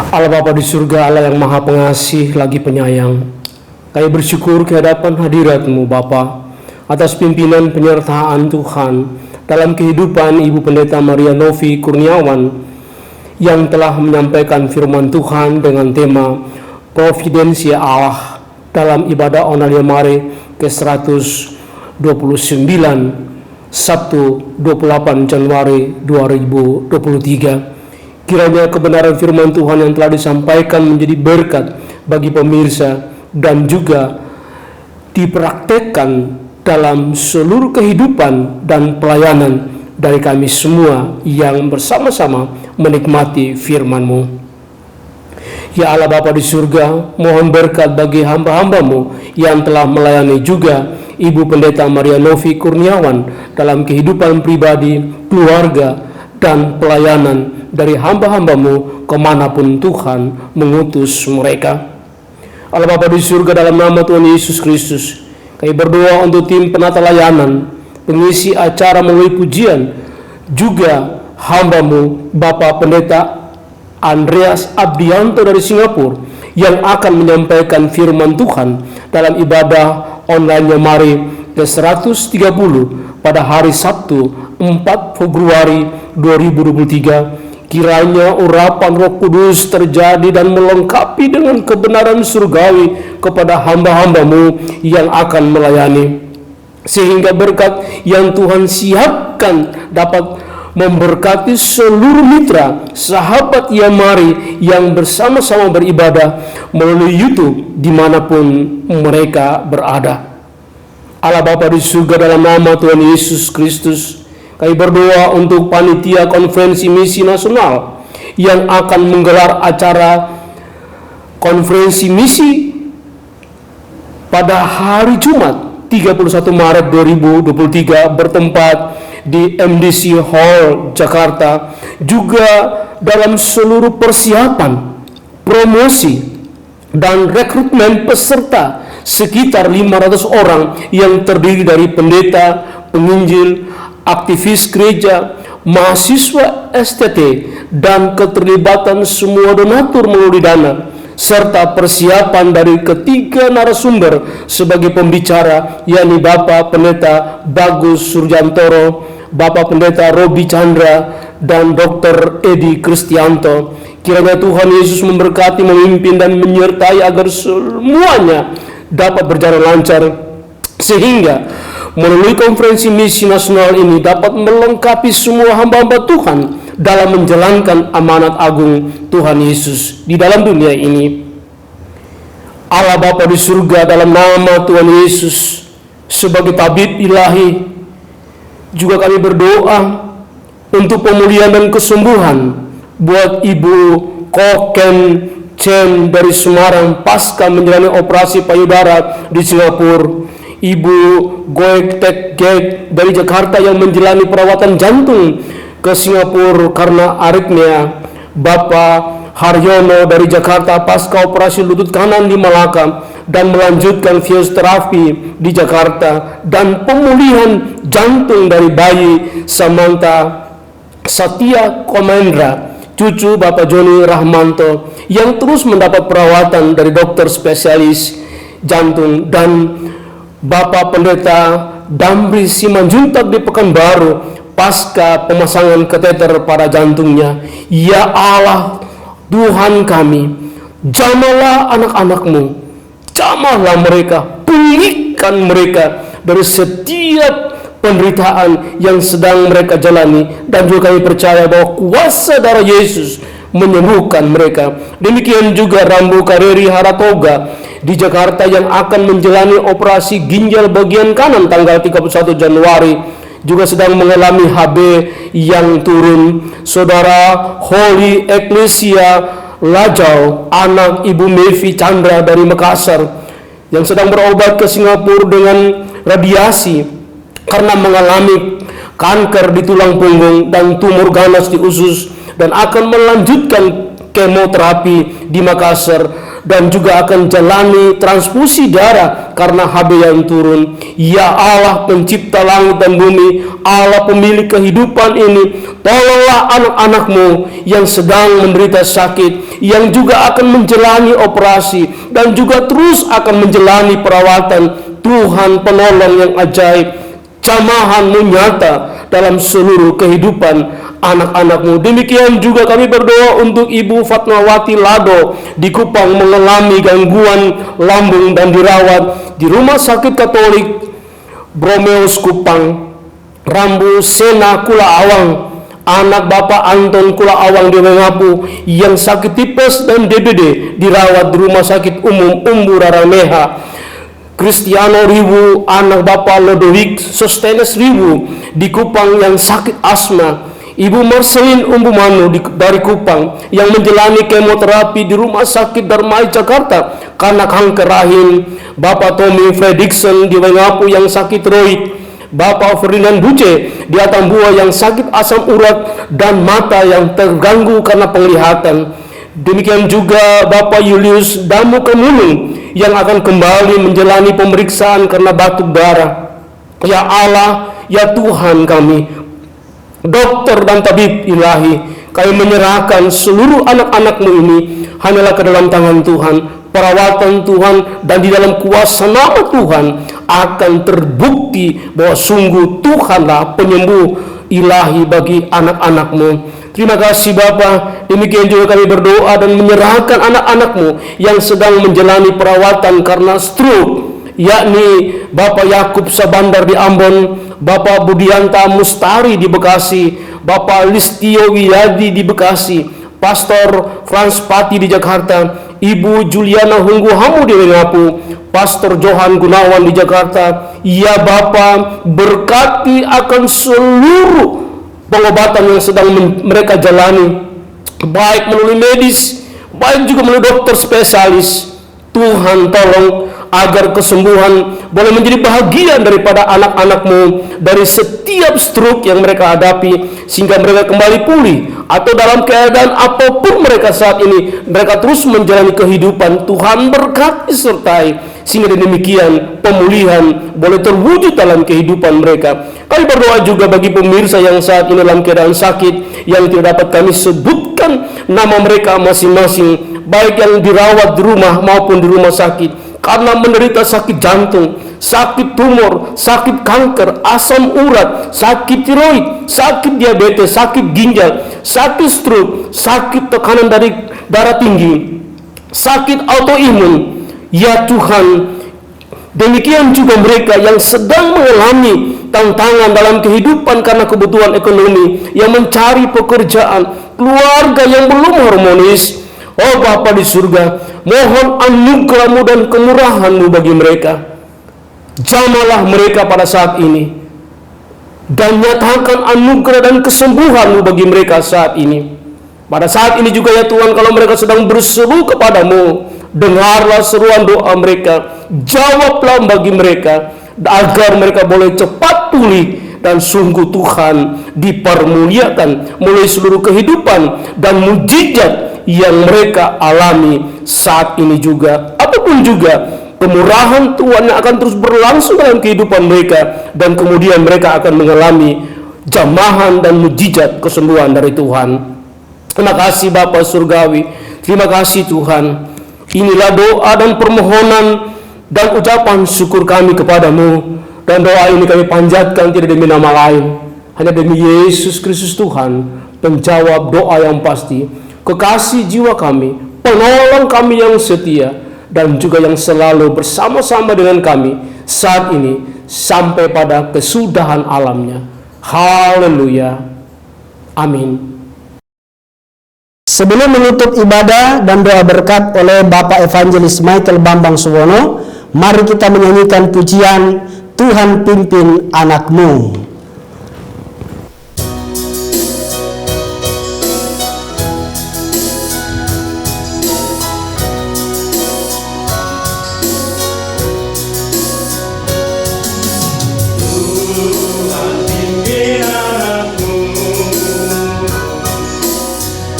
Allah Bapa di surga, Allah yang Maha Pengasih lagi penyayang, kami bersyukur ke hadapan hadirat-Mu Bapa atas pimpinan penyertaan Tuhan dalam kehidupan Ibu Pendeta Maria Novi Kurniawan yang telah menyampaikan firman Tuhan dengan tema Providensia Allah dalam ibadah Onalia Mare ke-129 Sabtu 28 Januari 2023. Kiranya kebenaran firman Tuhan yang telah disampaikan menjadi berkat bagi pemirsa dan juga dipraktekkan dalam seluruh kehidupan dan pelayanan dari kami semua yang bersama-sama menikmati firman-Mu. Ya Allah Bapa di surga, mohon berkat bagi hamba-hamba-Mu yang telah melayani juga Ibu Pendeta Maria Novi Kurniawan dalam kehidupan pribadi, keluarga, dan pelayanan dari hamba-hamba-Mu kemanapun Tuhan mengutus mereka. Allah Bapa di surga, dalam nama Tuhan Yesus Kristus, kami berdoa untuk tim penata layanan, pengisi acara melalui pujian, juga hamba-Mu Bapak Pendeta Andreas Abdianto dari Singapura yang akan menyampaikan firman Tuhan dalam ibadah online Mari ke-130 pada hari Sabtu 4 Februari 2023. Kiranya urapan Roh Kudus terjadi dan melengkapi dengan kebenaran surgawi kepada hamba-hamba-Mu yang akan melayani, sehingga berkat yang Tuhan siapkan dapat memberkati seluruh mitra sahabat Yamari yang bersama-sama beribadah melalui YouTube dimanapun mereka berada. Allah Bapa di surga, dalam nama Tuhan Yesus Kristus, kami berdoa untuk panitia konferensi misi nasional yang akan menggelar acara konferensi misi pada hari Jumat 31 Maret 2023 bertempat di MDC Hall Jakarta, juga dalam seluruh persiapan, promosi, dan rekrutmen peserta sekitar 500 orang yang terdiri dari pendeta, penginjil, aktivis gereja, mahasiswa STT, dan keterlibatan semua donatur melalui dana, serta persiapan dari ketiga narasumber sebagai pembicara, yakni Bapak Pendeta Bagus Surjantoro, Bapak Pendeta Robi Chandra, dan Dr. Edi Kristianto. Kiranya Tuhan Yesus memberkati, memimpin, dan menyertai agar semuanya dapat berjalan lancar, sehingga melalui konferensi misi nasional ini dapat melengkapi semua hamba-hamba Tuhan dalam menjalankan amanat agung Tuhan Yesus di dalam dunia ini. Allah Bapa di surga, dalam nama Tuhan Yesus sebagai tabib ilahi, juga kami berdoa untuk pemulihan dan kesembuhan buat Ibu Koken Chen dari Semarang pasca menjalani operasi payudara di Singapura, Ibu Goek Tek Gek dari Jakarta yang menjalani perawatan jantung ke Singapura karena aritmia, Bapak Haryono dari Jakarta pasca operasi lutut kanan di Malaka dan melanjutkan fisioterapi di Jakarta, dan pemulihan jantung dari bayi Samantha Satya Komendra, cucu Bapak Joni Rahmanto, yang terus mendapat perawatan dari dokter spesialis jantung, dan Bapak Pendeta Damri Simanjuntak di Pekanbaru pasca pemasangan kateter pada jantungnya. Ya Allah Tuhan kami, jamahlah anak-anak-Mu, jamahlah mereka, pulihkan mereka dari setiap penderitaan yang sedang mereka jalani, dan juga kami percaya bahwa kuasa darah Yesus menyembuhkan mereka. Demikian juga Rambu Kareri Haratoga di Jakarta yang akan menjalani operasi ginjal bagian kanan tanggal 31 Januari, juga sedang mengalami HB yang turun. Saudara Holy Ecclesia Lajau, anak Ibu Mevi Chandra dari Makassar, yang sedang berobat ke Singapura dengan radiasi karena mengalami kanker di tulang punggung dan tumor ganas di usus, dan akan melanjutkan kemoterapi di Makassar. dan juga akan jalani transfusi darah karena HB yang turun. Ya Allah pencipta langit dan bumi, Allah pemilik kehidupan ini, tolonglah anak-anak-Mu yang sedang menderita sakit, yang juga akan menjalani operasi dan juga terus akan menjalani perawatan. Tuhan penolong yang ajaib, jamahan-Mu nyata dalam seluruh kehidupan anak-anak-Mu. Demikian juga kami berdoa untuk Ibu Fatmawati Lado di Kupang mengalami gangguan lambung dan dirawat di Rumah Sakit Katolik Bromeus Kupang. Rambu Sena Kula Awang, anak Bapak Anton Kula Awang di Wengapu yang sakit tipes dan DBD dirawat di Rumah Sakit Umum Umbu Rarameha. Kristiano Riwu, anak Bapak Lodowik Sostenes Riwu di Kupang yang sakit asma. Ibu Marcelin Umbumanu dari Kupang yang menjalani kemoterapi di Rumah Sakit Darmai Jakarta karena kanker rahim. Bapak Tommy Fredrickson di Wengapu yang sakit roid. Bapak Ferdinand Buce di Atambua yang sakit asam urat dan mata yang terganggu karena penglihatan. Demikian juga Bapak Julius Damu Kemulung yang akan kembali menjalani pemeriksaan karena batuk darah. Ya Allah, ya Tuhan kami, dokter dan tabib ilahi, kami menyerahkan seluruh anak-anak-Mu ini hanyalah ke dalam tangan Tuhan. Perawatan Tuhan dan di dalam kuasa nama Tuhan akan terbukti bahwa sungguh Tuhanlah penyembuh ilahi bagi anak-anak-Mu. Terima kasih Bapa. Demikian juga kami berdoa dan menyerahkan anak-anak-Mu yang sedang menjalani perawatan karena stroke, yakni Bapak Yakub Sabandar di Ambon, Bapak Budianta Mustari di Bekasi, Bapak Listio Wiyadi di Bekasi, Pastor Frans Pati di Jakarta, Ibu Juliana Hungguhamu di Wengapu, Pastor Johan Gunawan di Jakarta. Ya Bapa, berkati akan seluruh pengobatan yang sedang mereka jalani, baik melalui medis, baik juga melalui dokter spesialis. Tuhan tolong agar kesembuhan boleh menjadi bahagian daripada anak-anak-Mu dari setiap stroke yang mereka hadapi, sehingga mereka kembali pulih, atau dalam keadaan apapun mereka saat ini, mereka terus menjalani kehidupan. Tuhan berkati sertai, sehingga demikian pemulihan boleh terwujud dalam kehidupan mereka. Kami berdoa juga bagi pemirsa yang saat ini dalam keadaan sakit, yang tidak dapat kami sebutkan nama mereka masing-masing, baik yang dirawat di rumah maupun di rumah sakit, karena menderita sakit jantung, sakit tumor, sakit kanker, asam urat, sakit tiroid, sakit diabetes, sakit ginjal, sakit stroke, sakit tekanan dari darah tinggi, sakit autoimun. Ya Tuhan, demikian juga mereka yang sedang mengalami tantangan dalam kehidupan karena kebutuhan ekonomi, yang mencari pekerjaan, keluarga yang belum harmonis. Oh Bapa di surga, mohon anugerah-Mu dan kemurahan-Mu bagi mereka. Jamalah mereka pada saat ini, dan nyatakan anugerah dan kesembuhan-Mu bagi mereka saat ini. Pada saat ini juga ya Tuhan, kalau mereka sedang berseru kepadamu, dengarlah seruan doa mereka, jawablah bagi mereka, agar mereka boleh cepat pulih, dan sungguh Tuhan dipermuliakan melalui seluruh kehidupan dan mujizat yang mereka alami saat ini juga. Apapun juga kemurahan Tuhan yang akan terus berlangsung dalam kehidupan mereka, dan kemudian mereka akan mengalami jamahan dan mujizat kesembuhan dari Tuhan. Terima kasih Bapa Surgawi, terima kasih Tuhan. Inilah doa dan permohonan dan ucapan syukur kami kepadamu, dan doa ini kami panjatkan tidak demi nama lain, hanya demi Yesus Kristus Tuhan, penjawab doa yang pasti, kekasih jiwa kami, penolong kami yang setia, dan juga yang selalu bersama-sama dengan kami saat ini sampai pada kesudahan alamnya. Haleluya. Amin. Sebelum menutup ibadah dan doa berkat oleh Bapak Evangelis Michael Bambang Suwono, mari kita menyanyikan pujian Tuhan Pimpin Anak-Mu.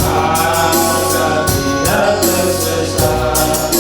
Agar tidak tersesat.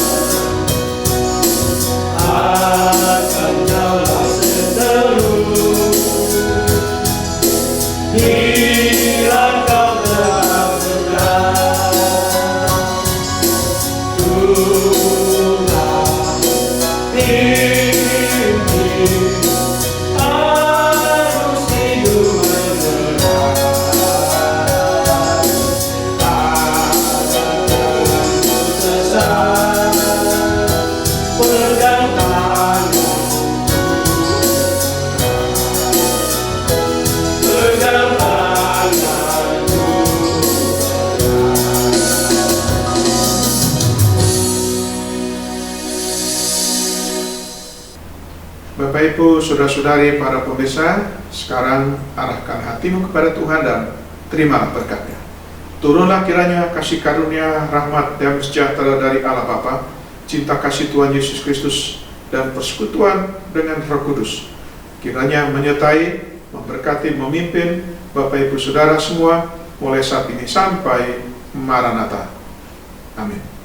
Bapak Ibu, saudara-saudari, para pemirsa, sekarang arahkan hatimu kepada Tuhan dan terimalah berkat-Nya. Turunlah kiranya kasih karunia, rahmat, dan sejahtera dari Allah Bapa, cinta kasih Tuhan Yesus Kristus, dan persekutuan dengan Roh Kudus. Kiranya menyertai, memberkati, memimpin Bapak Ibu Saudara semua, mulai saat ini sampai Maranatha. Amin.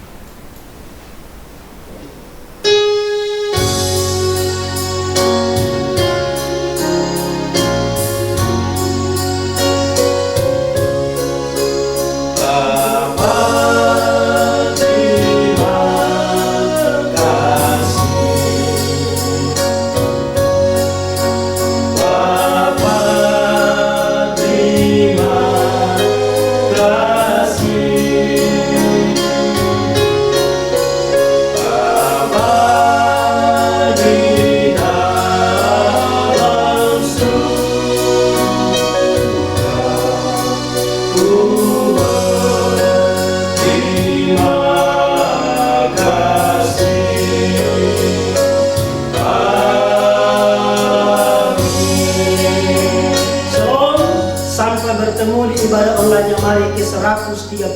Sampai bertemu di ibadah online yang mari ke 130.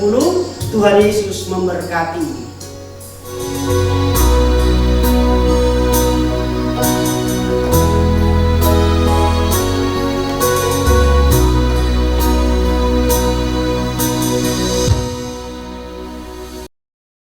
Tuhan Yesus memberkati.